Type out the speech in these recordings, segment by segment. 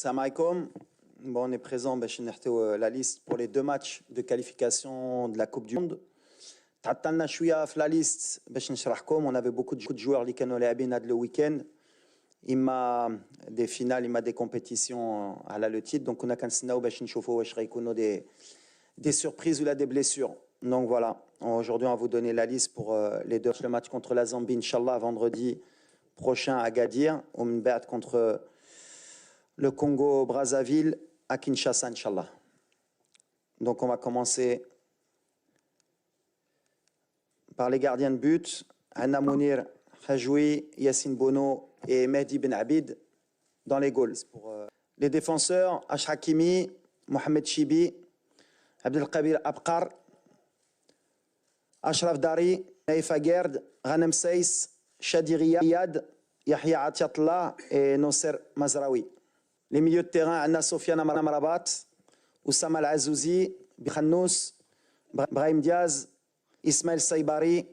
Salam alaikum. Bon, on est présent, la liste pour les 2 matchs de qualification de la Coupe du Monde. تعطلنا شويه في la liste باش نشرحكم. On avait beaucoup de joueurs اللي كانوا لاعبين هذا le week-end. إما des finales, إما des compétitions على le titre. Donc كنا كنستناو باش نشوفوا واش غيكونوا des surprises ou là des blessures. Donc voilà, aujourd'hui on va vous donner la liste pour les 2 le match contre la Zambie, Inch'Allah, vendredi prochain à Gadir, ou Mbert contre le Congo-Brazzaville à Kinshasa, Inch'Allah. Donc on va commencer par les gardiens de but. Anna Mounir, Hajoui, Yassine Bono et Mehdi Ben Abid dans les goals. Pour les défenseurs, Ash Hakimi, Mohamed Chibi, Abdelkabir Abkar, Ashraf Dari, Naïfa Gerd, Ghanem Seiss, Shadi Riyad, Yahya Atiatla et Nosser Mazraoui. Les milieux de terrain, Anna Sofiane Amrabat, Oussama Al-Azouzi, Bikhannous, Brahim Diaz, Ismaël Saibari,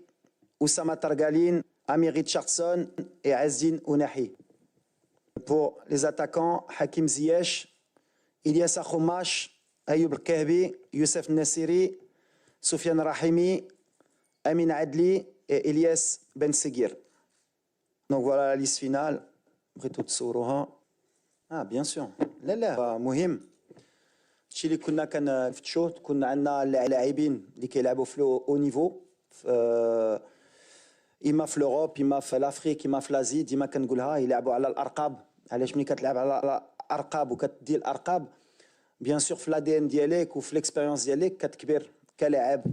Oussama Targalin, Amir Richardson et Azdin Ounahi. Pour les attaquants, Hakim Ziyech, Ilyas Akhoumash, Ayoub Kahbi, Youssef Nassiri, Soufiane Rahimi, Amin Adli et Ilyas Ben Seguir. Donc voilà la liste finale. Ah bien sûr. لا لا مهم. الشيء اللي كنا كنفتشوه كنا عندنا اللاعبين اللي كيلعبوا في او نيفو اما في لوروب اما في لافريك اما في لازي ديما كنقولها يلعبوا على الارقاب. علاش ملي كتلعب على الارقاب وكتدي الارقاب بيان سور في الادي ان ديالك وفي ليكسبيريونس ديالك كتكبر كلاعب.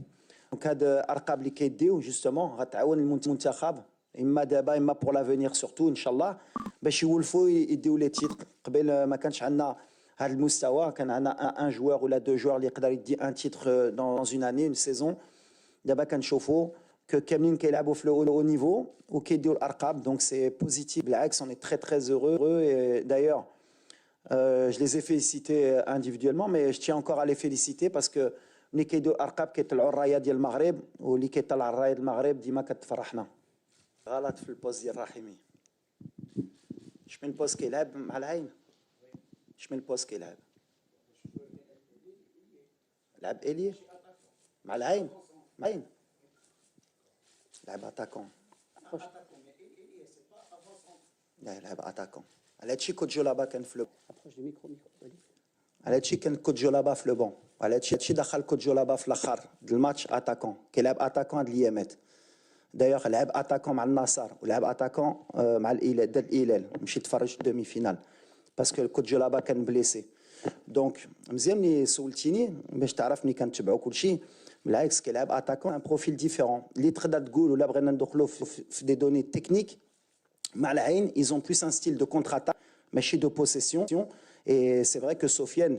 دونك هاد الارقام اللي كيديو جوستومون غتعاون المنتخب اما دابا اما بور لافونيغ سورتو ان شاء الله باش يولفوا يديو لي تيتر. قبل ما كانش عندنا هذا المستوى، كان عندنا ان جوار ولا 2 جوار اللي يقدر يدي ان تيتر dans une année une saison. دابا كنشوفوا que كاملين كيلعبوا في لو نيفو وكيديو الارقام. دونك سي بوزيتيف بالعكس. on est très très heureux et d'ailleurs je les ai félicités individuellement mais je tiens encore à les féliciter parce que ملي كيديو الارقام كيطلعوا الرايه ديال المغرب واللي كيطلع الرايه ديال المغرب ديما كتفرحنا. غلط في البوست ديال رحيمي. شمن البوست كيلعب مع العين؟ شمن البوست كيلعب؟ لعب إلي مع العين. مع العين لعب اتاكون. لا لعب اتاكون. على هادشي كنت جو لابا كان في لو على هادشي كان كنت جو لابا في لو بون. على هادشي دخل كنت جو لابا في الاخر ديال الماتش اتاكون. كيلعب اتاكون هاد الايامات. دايوغ لعب اتاكون مع النصر ولعب اتاكون مع الهلال. دار الهلال مشيت تفرج دومي فينال باسكو الكوت جولابا كان بليسي. دونك مزيان اللي سولتيني باش تعرف ملي كنتبعوا كلشي. بالعكس كيلعب اتاكون ان بروفيل ديفيرون اللي تقدر تقول ولا بغينا ندخلوا في دي دوني تكنيك. مع العين ils ont plus un style de contre-attaque ماشي de possession. Et c'est vrai que Sofiane,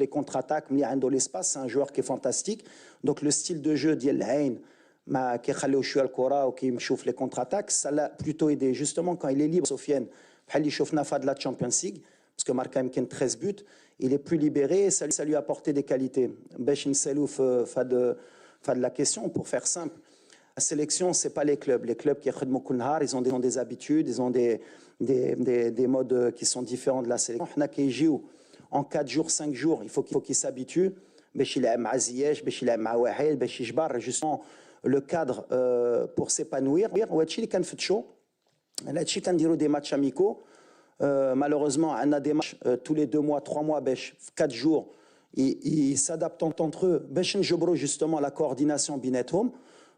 les contre-attaques, il y a l'espace, c'est un joueur qui est fantastique. Donc le style de jeu ديال العين ما كيخليو شويه الكره وكيمشيو في لي كونتر اتاك. ça l'a plutôt aidé justement quand il est libre. Sofiane بحال اللي شفنا في هاد لا تشامبيونز ليغ باسكو ماركا يمكن 13 buts, il est plus libéré, ça lui a apporté des qualités. باش نسالو في هاد la question pour faire simple. La sélection, c'est pas les clubs. Les clubs qui يخدموا كل نهار, ils ont des habitudes, ils ont des modes qui sont différents de la sélection. حنا كيجيو en 4 jours 5 jours, il faut qu'ils s'habituent باش يلعب مع زياش باش يلعب مع واحد باش يجبر justement le cadre pour s'épanouir. وهادشي اللي كنفتشوا. هادشي كنديروا des matchs amicaux. Malheureusement on a des matchs tous les 2 mois 3 mois باش 4 jours ils s'adaptent entre eux باش نجبروا justement la coordination بيناتهم.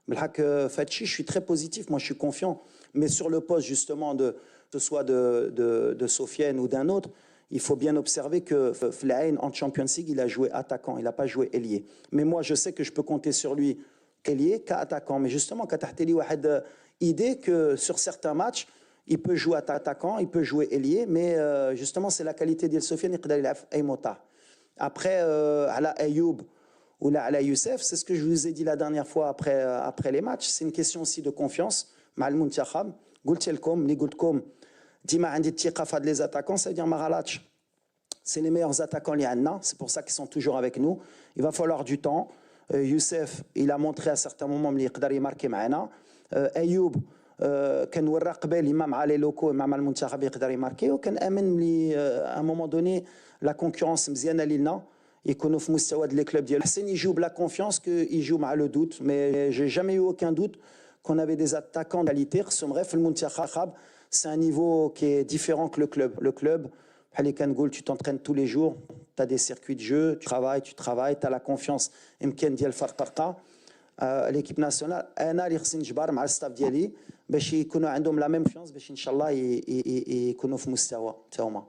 بالحق فهادشي je suis très positif, moi je suis confiant. Mais sur le poste justement de que ce soit de Sofiane ou d'un autre, il faut bien observer que Flaïn en Champions League il a joué attaquant, il n'a pas joué ailier. Mais moi je sais que je peux compter sur lui ailier qu'attaquant. Mais justement quand tu as une idée que sur certains matchs il peut jouer attaquant, il peut jouer ailier, mais justement c'est la qualité de Sofiane يقدر يلعب في أي موطا. Après على أيوب ou là à Youssef, c'est ce que je vous ai dit la dernière fois après les matchs, c'est une question aussi de confiance مع المنتخب. قلت لكم اللي قلت لكم ديما عندي الثقه في هاد لي attaquants, ça veut dire ما غلطش. C'est les meilleurs attaquants اللي عندنا, c'est pour ça qu'ils sont toujours avec nous. Il va falloir du temps. Youssef, il a montré à certains moments اللي يقدر يماركي معنا. Ayoub كنورى قبل مع لي لوكو مع المنتخب يقدر يماركي وكنامن لي ا مومون دوني لا كونكورونس مزيانه لينا يكونوا في مستوى لي كلوب ديال احسن يجيو بلا كونفيونس كو يجيو مع لو دوت مي جي جامي يو اوكان دوت كون افي دي اتاكون كاليتي خصهم غير في المنتخب سي ان نيفو كي ديفيرون كو لو كلوب بحال اللي كنقول tu t'entraînes tous les jours tu as des circuits de jeu tu travailles tu as la confiance يمكن ديال فرقه ليكيب ناسيونال انا اللي خصني نجبر مع الستاف ديالي باش يكونوا عندهم لا ميم شونس باش ان شاء الله يكونوا في مستوى حتى هما